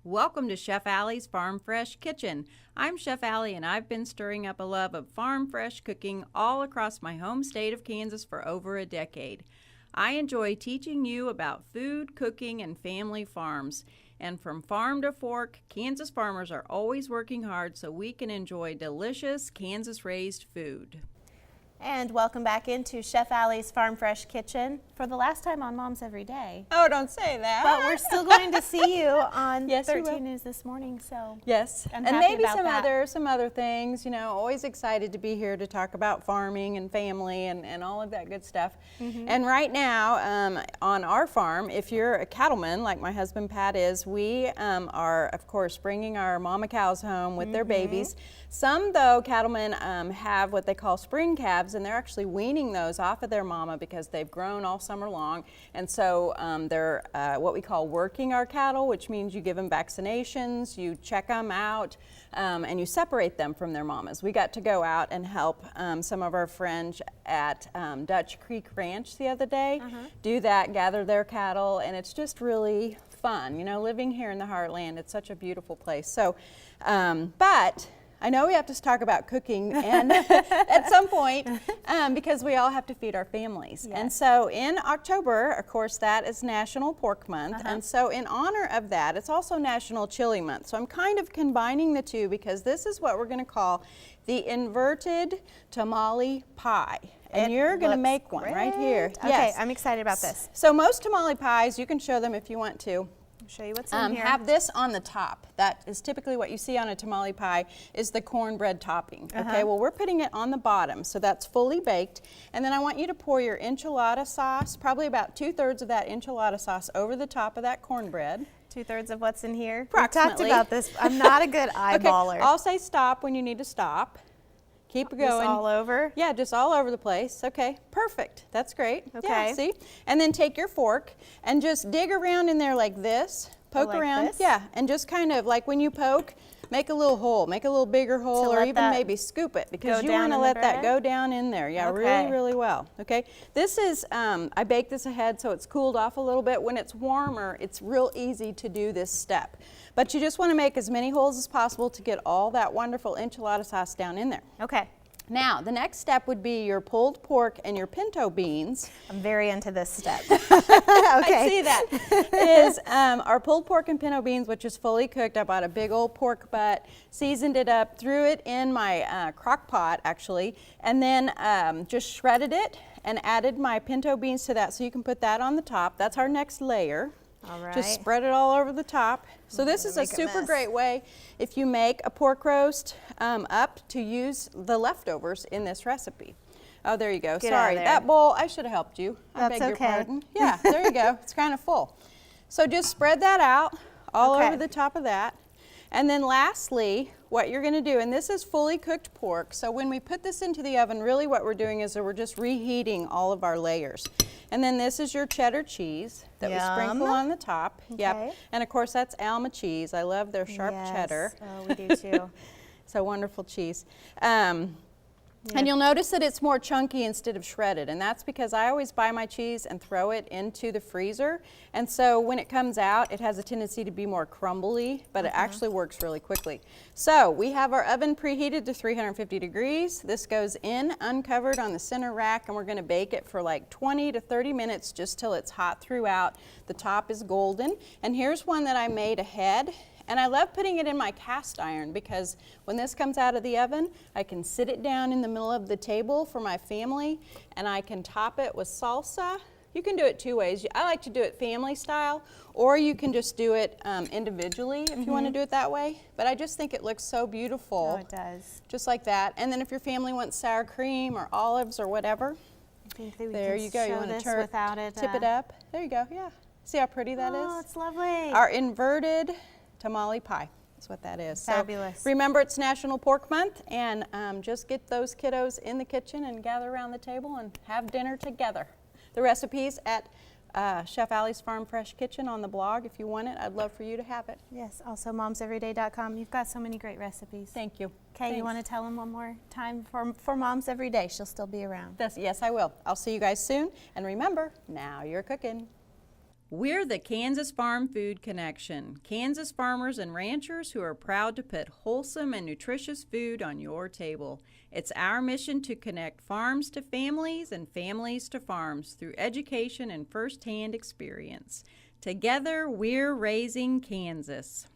Welcome to Chef Alli's Farm Fresh Kitchen. I'm Chef Alli, and I've been stirring up a love of farm fresh cooking all across my home state of Kansas for over a decade. I enjoy teaching you about food, cooking, and family farms. And from farm to fork, Kansas farmers are always working hard so we can enjoy delicious Kansas-raised food. And welcome back into Chef Alli's Farm Fresh Kitchen for the last time on Moms Every Day. Oh, don't say that. But we're still going to see you on Yes, 13 News this morning, so yes, I'm and happy maybe about that. some other things. You know, always excited to be here to talk about farming and family and all of that good stuff. And right now, on our farm, if you're a cattleman like my husband Pat is, we are of course bringing our mama cows home with their babies. Some though cattlemen have what they call spring calves, and they're actually weaning those off of their mama because they've grown all summer long, and so they're what we call working our cattle, which means you give them vaccinations, you check them out, and you separate them from their mamas. We got to go out and help some of our friends at Dutch Creek Ranch the other day do that, gather their cattle, and it's just really fun. You know, living here in the heartland, it's such a beautiful place. So, but I know we have to talk about cooking and at some point because we all have to feed our families. Yes. And so in October, of course, that is National Pork Month. And so in honor of that, it's also National Chili Month. So I'm kind of combining the two because this is what we're going to call the inverted tamale pie. And you're going to make one right here. Okay, Yes. I'm excited about this. So most tamale pies, you can show them if you want to. I'll show you what's in here. Have this on the top. That is typically what you see on a tamale pie is the cornbread topping. Okay, well we're putting it on the bottom, so that's fully baked. And then I want you to pour your enchilada sauce, probably about 2/3 of that enchilada sauce over the top of that cornbread. 2/3 of what's in here. We Approximately. talked about this. I'm not a good eyeballer. Okay, I'll say stop when you need to stop. Keep This going. all over? Yeah, just all over the place. Okay, perfect. That's great. Okay. Yeah, see? And then take your fork and just dig around in there like this. Poke like around. this? Yeah, and just kind of like when you poke, make a little hole, make a little bigger hole, or let even that maybe scoop it because go you down want to in the let that bread? go down in there. Yeah, Okay. really, really well. Okay, this is, I baked this ahead so it's cooled off a little bit. When it's warmer, it's real easy to do this step. But you just want to make as many holes as possible to get all that wonderful enchilada sauce down in there. Okay. Now, the next step would be your pulled pork and your pinto beans. I'm very into this step. I see that. Is our pulled pork and pinto beans, which is fully cooked. I bought a big old pork butt, seasoned it up, threw it in my crock pot actually, and then just shredded it and added my pinto beans to that so you can put that on the top. That's our next layer. All right. Just spread it all over the top. So this is a make a super mess. great way if you make a pork roast up to use the leftovers in this recipe. Oh, there you go. Get out Sorry, of there. that bowl, I should have helped you. I That's beg your okay. pardon. Yeah, there you go. It's kind of full. So just spread that out all Okay. over the top of that. And then lastly, what you're going to do, and this is fully cooked pork, so when we put this into the oven, really what we're doing is that we're just reheating all of our layers. And then this is your cheddar cheese that we sprinkle Yum. on the top. Okay. Yep. And of course that's Alma cheese. I love their sharp Yes. cheddar. Oh, we do too. So wonderful cheese. And you'll notice that it's more chunky instead of shredded, and that's because I always buy my cheese and throw it into the freezer, and so when it comes out it has a tendency to be more crumbly, but it actually works really quickly. So we have our oven preheated to 350 degrees. This goes in uncovered on the center rack, and we're going to bake it for like 20 to 30 minutes just till it's hot throughout. The top is golden, and here's one that I made ahead. And I love putting it in my cast iron because when this comes out of the oven, I can sit it down in the middle of the table for my family, and I can top it with salsa. You can do it two ways. I like to do it family style, or you can just do it individually if you want to do it that way. But I just think it looks so beautiful. Oh, it does. Just like that. And then if your family wants sour cream or olives or whatever, I think that we there can you go. You show want to this turn, without it. tip it up. There you go. Yeah. See how pretty that is? Oh, it's lovely. Our inverted tamale pie is what that is. Fabulous. So remember, it's National Pork Month, and just get those kiddos in the kitchen and gather around the table and have dinner together. The recipe's at Chef Alli's Farm Fresh Kitchen on the blog. If you want it, I'd love for you to have it. Yes, also momseveryday.com. You've got so many great recipes. Thank you. Okay, you want to tell them one more time for Moms Every Day? She'll still be around. Yes, I will. I'll see you guys soon. And remember, now you're cooking. We're the Kansas Farm Food Connection, Kansas farmers and ranchers who are proud to put wholesome and nutritious food on your table. It's our mission to connect farms to families and families to farms through education and firsthand experience. Together, we're raising Kansas.